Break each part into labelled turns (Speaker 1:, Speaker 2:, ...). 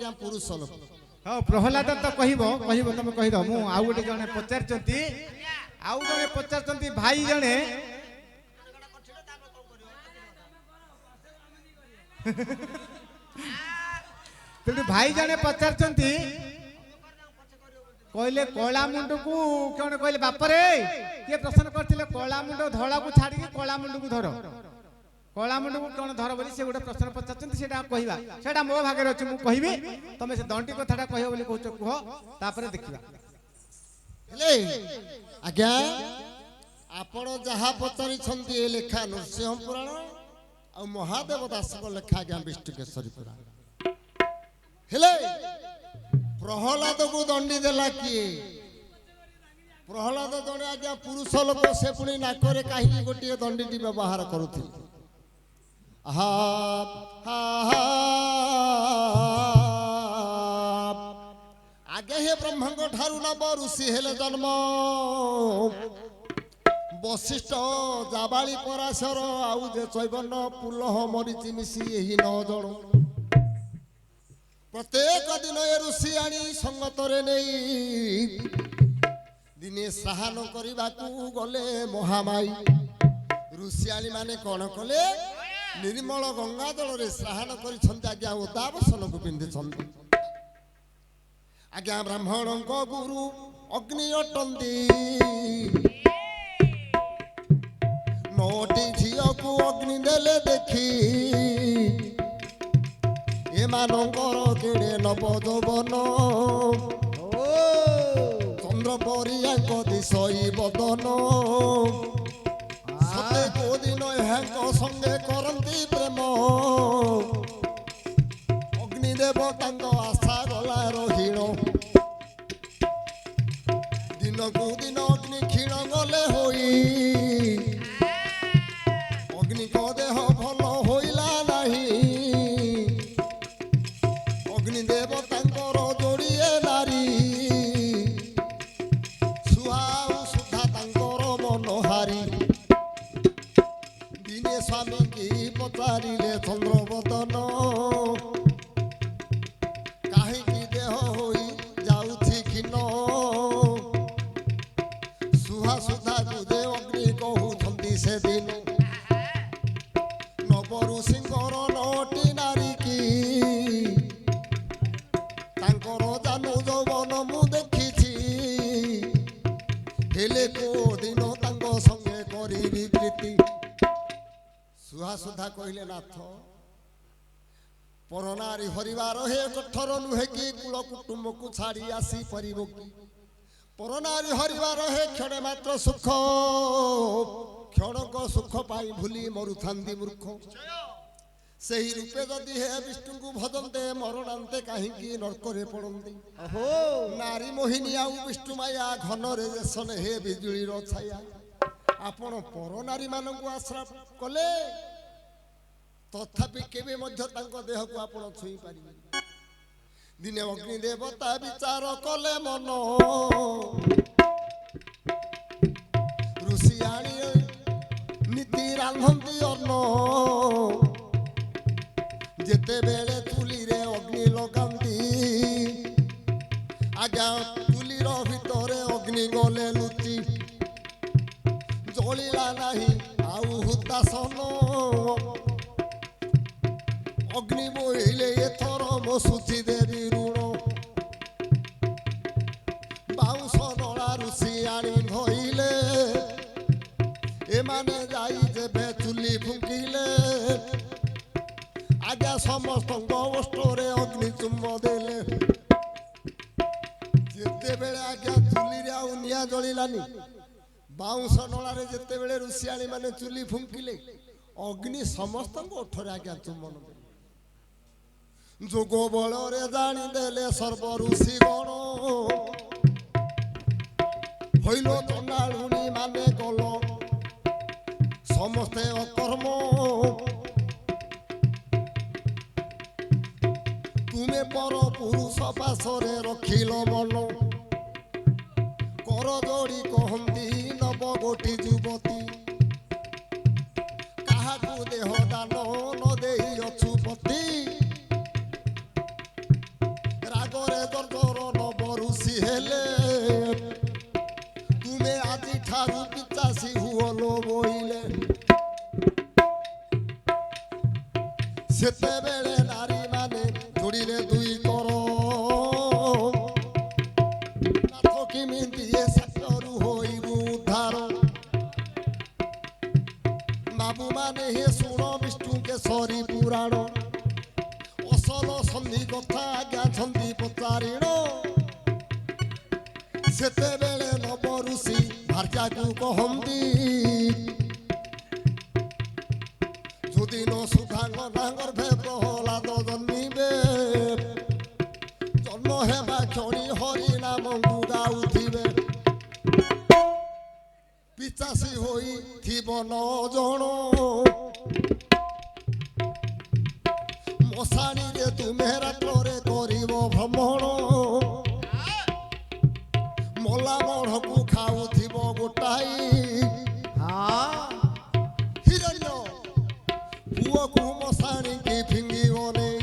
Speaker 1: आज्ञा पुरुष लोक
Speaker 2: हाँ प्रहलाद तो कह तुम कहीद मु आउ गोटे जने पचारचंती आउ जने पचारचंती भाई जने तेणु भाई जने पचारचंती कहले कला मुंड को कौन कहले बापरे किए प्रश्न करते कला मुंड धड़ा को छाड़ी कला मुंड को धर कला मुंड को कौन धर बोली से गोटे प्रश्न पचारचंती सेटा कहवा सेटा मो भागे अच्छे मुझे कहबी तुम से दंडी कथाटा कह बोली कहछ कह तापर देखिबा
Speaker 1: हेले आज्ञा आपण जहा पचारि छंती ए लेखा नरसिंह पुराण आ महादेव दास को लेखा आज्ञा विष्णुकेश्वरी पुराण हेले प्रहलाद को दंडी देला किए प्रहलाद जड़े आज्ञा पुरुष लोक से पुणी नाकरे कहीं गोटे दंडी व्यवहार करुथिले आगे हे ब्रह्म ठारू नव ऋषि हेले जन्म वशिष्ठ जाबाली पराशर आउ जे चैबन पुलह मरीचि मिशी एही 9 जण प्रत्येक दिन ए ऋषि आनी संगतरे नहीं दिने श्राहन करने गले महामाई ऋषिआणी माने कौन कले निर्मल गंगा जल रे श्राहन कर उदावसन को पिंधि आज्ञा ब्राह्मण गुरु अग्नि अटंती 9टी झील को अग्नि देले देखी एमानंकर केड़े नव जौवन चंद्र परियांक दिशई बदन सते को दिन एहांक संगे करंती प्रेम अग्निदेव तांक आशा गला रहीण दिन को दिन अग्नि क्षीण गले होई अग्नि को देह भल होइला नहीं अग्निदेव तांकर जोड़िए नारी सुहाऊ सुधा तांकर मनोहारी दिने स्वामी की पचारिले चंद्रबदन कहीं देह होई जाउछि खिन सुहा सुधा जुदे अग्नि कहउछंती से दिन नव ऋषिंकर 9टी नारी की तांकर जानू जौवन मु देखिछि हेले को दिन तांको संगे करिबि प्रीति सुहा सुधा कहले नाथ परनारी हरिवार हे कठोर नुहे कि कुल कुटुंब को छाड़ी आसी परिबो कि परनारी हरिवार हे क्षणे मात्र सुख क्षणक सुख पाई भूली मरुथांदी मूर्ख सही रूपे जदि हे विष्णु को भजनते मरणांते कहीं नरकरे पड़ते नारी मोहिनी आउ विष्णु माया घन रे देशन हे बिजुली छाया आपण पर नारी मान आश्रा कले तथापि केबे मध्य तांको देह को आपण छुई पारि दिने अग्नि देवता विचार कले मन ऋषिआणी नीति रांधती अन्न जेते बेले चुली रे अग्नि लगांती आज्ञा चुलीर भितरे अग्नि गले लुचि जलिला नहीं आउ हुतासन अग्नि बोहिले एथर मो सुचि देवी ऋण बाउंश नला ऋषिआणी धइले एमाने जाई जेबे चुली फुंकिले आज्ञा समस्त वस्त्रे अग्नि चुम्ब देले जेते बेले आज्ञा चुली रे आउ निया जलिलानी बाउंश नला रे जेते बेले ऋषिआणी माने चुली फुंकिले अग्नि समस्त ओठरे आज्ञा चुम्बन जोग बल रे जानी देले सर्व ऋषि गण हईल चंडालुणी माने गल समस्ते अकर्म तुमे पर पुरुष पाशरे रखिल मन कर जोड़ी कहती नव गोटी युवती क्या देह दान न दे अछुपति ରାଗରେ ଦର୍ଦର ନବରୁଷି ହେଲେ ତୁମେ ଆଜିଠାରୁ ପିଚାସି ହୁଅ ଲୋ ବୋଇଲେ ସେତେବେଳେ ନାରୀମାନେ ଯୋଡ଼ିଲେ ଦୁଇ କର ନାଥ କେମିତି ଏ ସାତରୁ ହୋଇବୁ ଉଦ୍ଧାର ବାବୁମାନେ ହେ ଶୁଣ ବିଷ୍ଣୁ କେଶରୀ ପୁରାଣ ଅସଲ ସନ୍ଧି କଥା ଆଜ୍ଞା ଛନ୍ଦି ପଚାରିଣ ସେତେବେଳେ ନବ ଋଷି ଭାର୍ଯ୍ୟାକୁ କହନ୍ତି ଯୁଦିନ ସୁଧାଙ୍ଗ ନାଙ୍ଗର୍ଭେ ପ୍ରହ୍ଲାଦ ଜନ୍ମିବେ ଜନ୍ମ ହେବା କ୍ଷଣି ହରି ନାମକୁ ଗାଉଥିବେ ପିଚାସି ହୋଇଥିବ ନ ଜଣ ମଶାଣିରେ ତୁମେ ରାତ୍ରରେ କରିବ ଭ୍ରମଣ ମଲା ମଢ଼କୁ ଖାଉଥିବ ଗୋଟାଇ ହିରଣ୍ୟ ପୁଅକୁ ମଶାଣିକି ଫିଙ୍ଗିବ ନେଇ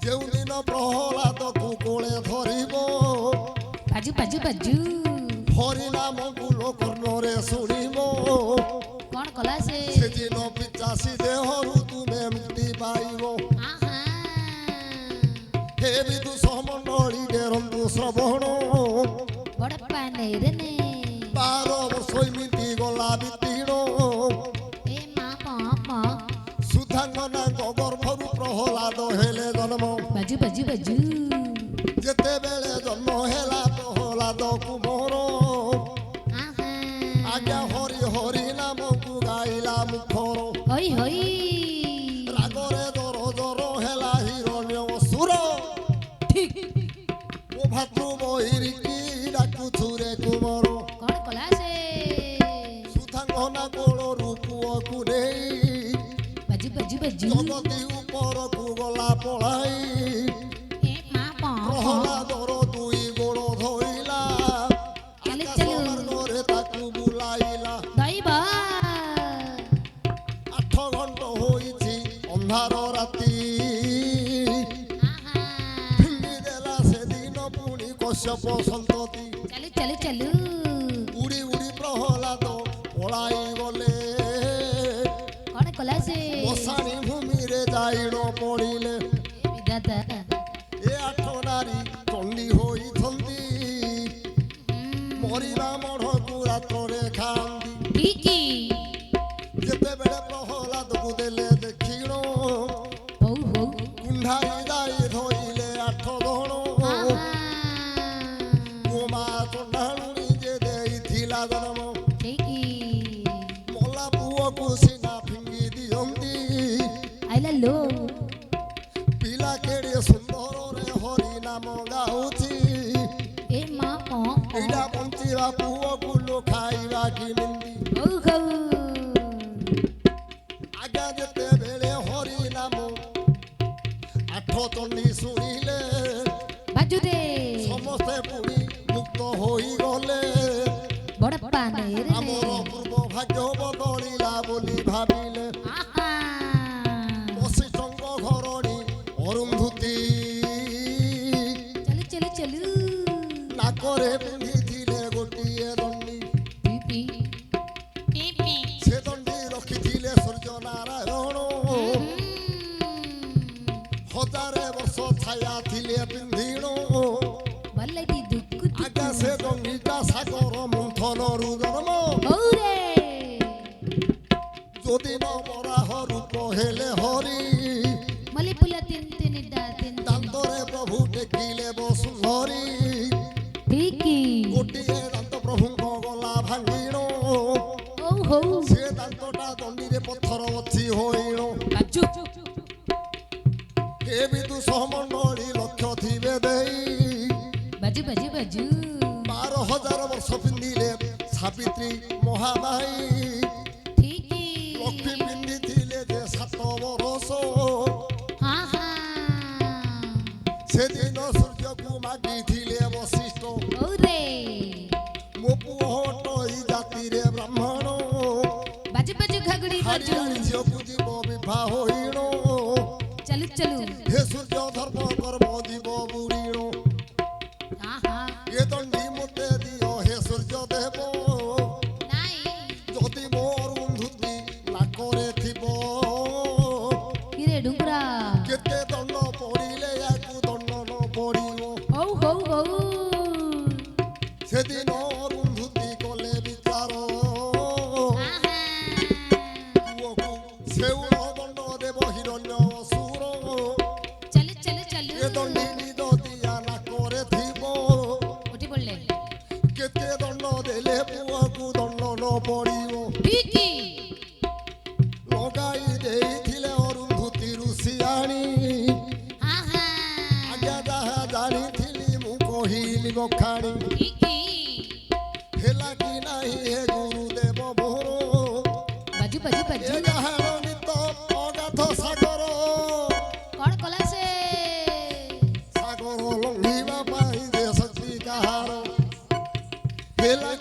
Speaker 1: ଯେଉଁଦିନ ପ୍ରହ୍ଲାଦକୁ କୋଳେ ଧରିବ ହରି ନାମକୁ ଲୋକର୍ଣ୍ଣରେ ଶୁଣିବ
Speaker 3: କଣ କଲା ସେ
Speaker 1: ସେଦିନ ପିଚାସି ଦେହରୁ ତୁମେ ମୁକ୍ତି ପାଇବ ହେ ବିଦୁଷ ମଣ୍ଡଳୀ ଡେରନ୍ତୁ ଶ୍ରବଣ
Speaker 3: ବଡପ୍ପା ନେରେ ନେ
Speaker 1: 12 ବର୍ଷ ଏମିତି ଗଲା ବିତିଣ
Speaker 3: ଏ ମା ମା
Speaker 1: ସୁଧାଙ୍ଗନାଙ୍କ ଗର୍ଭରୁ ପ୍ରହ୍ଲାଦ ହେଲେ ଜନ୍ମ
Speaker 3: ବାଜୁ
Speaker 1: ଯେତେବେଳେ ଜନ୍ମ ହେଲା ପ୍ରହ୍ଲାଦ କୁମର ଆଜ୍ଞା ହରି ହରି ନାମକୁ ଗାଇଲା ମୁଖର
Speaker 3: ହଇ
Speaker 1: ରାଗରେ ଜର ହେଲା ହିରଣ୍ୟ ଅସୁର ମୋ ଭାତୃ ବହିରିକି ଡାକୁଛୁରେ କୁମର
Speaker 3: କଣ କଲା ସେ
Speaker 1: ସୁଧାଙ୍ଗନା କୋଳରୁ ପୁଅକୁ ନେଇ
Speaker 3: ବାଜୁ
Speaker 1: ଜଗତି ଉପରକୁ ଗଲା ପଳାଇ
Speaker 3: ଏ ମା
Speaker 1: ପ୍ରହ୍ଲାଦର ଦୁଇ ଗୋଡ଼ ଧଇଲା ଆକାଶ ମାର୍ଗରେ ତାକୁ ବୁଲାଇଲା
Speaker 3: ଦଇବ
Speaker 1: 8 ଘଣ୍ଟ ହୋଇଛି ଅନ୍ଧାର ରାତି ଫିଙ୍ଗିଦେଲା ସେଦିନ ପୁଣି କଶ୍ୟପ ସନ୍ତତି
Speaker 3: ଚାଲୁ
Speaker 1: ଉଡ଼ି ଉଡ଼ି ପ୍ରହ୍ଲାଦ ପଳାଇ ଗଲେ
Speaker 3: କଣ କଲା ସେ
Speaker 1: ମଶାଣି ଭୂମିରେ ଯାଇଣ ପଡ଼ିଲେ
Speaker 3: ବିଧାତା
Speaker 1: ଏ 8 ନାରୀ ଚଣ୍ଡୀ ହୋଇଛନ୍ତି ମରିବା ମଢ଼କୁ ରାତ୍ରରେ ଖାଆନ୍ତି ଯେତେବେଳେ ପ୍ରହ୍ଲାଦକୁ ଦେଲେ ଦେଖିଣ
Speaker 3: ହଉ
Speaker 1: କୁଣ୍ଢାଇ ଯାଇ ଧଇଲେ 8 ଜଣ ମୋ ମା ଚଣ୍ଡାଳୁଣି ଯେ ଦେଇଥିଲା ଜନ୍ମ ମଲା ପୁଅକୁ ସିନା ଫିଙ୍ଗି ଦିଅନ୍ତି
Speaker 3: ଆଇଲା ଲୋ
Speaker 1: ପିଲା କେଡ଼େ ସୁନ୍ଦରରେ ହରି ନାମ ଗାଉଛି
Speaker 3: ଏ ମା
Speaker 1: ଏଇଟା ବଞ୍ଚିବା ପୁଅକୁ ଲୋ ଖାଇବା କି ନିନ୍ଦି
Speaker 3: ହଉ
Speaker 1: ଆଜ୍ଞା ଯେତେବେଳେ ହରି ନାମ 8 ଚଣ୍ଡୀ ଶୁଣିଲେ
Speaker 3: ବାଜୁ ଦେ
Speaker 1: ସମସ୍ତେ ପୁଣି ମୁକ୍ତ ହୋଇଗଲେ
Speaker 3: ବଡପ୍ପା ନେରେ
Speaker 1: ଆମର ପୂର୍ବ ଭାଗ୍ୟ ବଦଳିଲା ବୋଲି ଭାବିଲେ ବଶିଷ୍ଠଙ୍କ ଘରଣୀ ଅରୁନ୍ଧୁତି
Speaker 3: ଚାଲୁ
Speaker 1: ନାକରେ ପିନ୍ଧିଥିଲେ ଗୋଟିଏ ଦଣ୍ଡି ସେ ଦଣ୍ଡି ରଖିଥିଲେ ସୂର୍ଯ୍ୟ ନାରାୟଣ 1000 ବର୍ଷ ଛାୟା ଥିଲେ ପିନ୍ଧିଣ ଆଜ୍ଞା ସେ ଦଣ୍ଡିଟା ସାଗର ମନ୍ଥନରୁ ଜନ୍ମ ଯଦିନ ବରାହ ରୂପ ହେଲେ ହରି ଦାନ୍ତରେ ପ୍ରଭୁ ଟେକିଲେ ବସୁନ୍ଧରି ଗୋଟିଏ ଦାନ୍ତ ପ୍ରଭୁଙ୍କ ଗଲା ଭାଙ୍ଗିଣ ସେ ଦାନ୍ତଟା ଦଣ୍ଡିରେ ପଥର ଅଛି ହୋଇଣ ଏ ବିଦୁଷ ମଣ୍ଡଳୀ ଲକ୍ଷ୍ୟ ଥିବେ ଦେଇ
Speaker 3: ବାଜୁ
Speaker 1: 12,000 ବର୍ଷ ପିନ୍ଧିଲେ ସାବିତ୍ରୀ ମହାମାଇ ଲକ୍ଷ୍ମୀ ପିନ୍ଧିଥିଲେ ଯେ 7 ବର୍ଷ ସେଦିନ ସୂର୍ଯ୍ୟକୁ ମାଗିଥିଲେ ବଶିଷ୍ଠ ମୋ ପୁଅ ହଟଇ ଜାତିରେ ବ୍ରାହ୍ମଣ
Speaker 3: ବାଜୁ ଘାଗୁଡ଼ି
Speaker 1: ଝିଅକୁ ଯିବ ବିବାହ ହୋଇଣ
Speaker 3: ଚାଲୁ ଚାଲୁ
Speaker 1: हे सूर्य धर्म कर्म जीव बुरीण
Speaker 3: ହଁ ହଁ
Speaker 1: ये दंडी मते दियो हे सूर्य देव
Speaker 3: ନାଇଁ
Speaker 1: যদি মোর অন্ধুতি নাকরে থিব
Speaker 3: କିରେ ଡୁଙ୍ଗୁରା
Speaker 1: କେତେ ଦଣ୍ଡ ପଡ଼ିଲେ ୟାକୁ ଦଣ୍ଡ ନ ପଡ଼ିବ
Speaker 3: ହଉ ହଉ ହଉ
Speaker 1: ସେଦିନ ଅରୁନ୍ଧୁତି କଲେ ବିଚାର
Speaker 3: ଆହା।
Speaker 1: ପୁଅକୁ ସେଉଳ ଦଣ୍ଡ ଦେବ ହିରଣ୍ୟ ଅସୁର
Speaker 3: ଚାଲୁ ଚାଲୁ ଚାଲୁ
Speaker 1: ଏ ଦଣ୍ଡିନୀ ଦିଆ ନାକରେ ଥିବ
Speaker 3: ଉଠି ପଡ଼ିଲେ
Speaker 1: କେତେ ଦଣ୍ଡ ଦେଲେ ପୁଅକୁ ଦଣ୍ଡ ନ ପଡ଼ିବ
Speaker 3: ଠିକ
Speaker 1: ଲଗାଇ ଦେଇଥିଲେ ଅରୁନ୍ଧୁତି ଋଷିଆଣୀ
Speaker 3: ଆହା
Speaker 1: ଆଜ୍ଞା ଯାହା ଜାଣିଥିଲି ମୁଁ କହିଲି ବଖାଣି
Speaker 3: ଠିକ
Speaker 1: ହେଲା କି ନାହିଁ ହେ ଗୁରୁଦେବ ମୋର
Speaker 3: ବାଜୁ ବାଜୁ
Speaker 1: ଏ
Speaker 3: ବାଜୁ
Speaker 1: ଯାହାର ନିତ ଅଗାଧ ସାଗର
Speaker 3: କଣ କଲା ସେ
Speaker 1: ସାଗର ଲଙ୍ଘିବା ପାଇଁ ଯେ ଶକ୍ତି କାହାର ହେଲା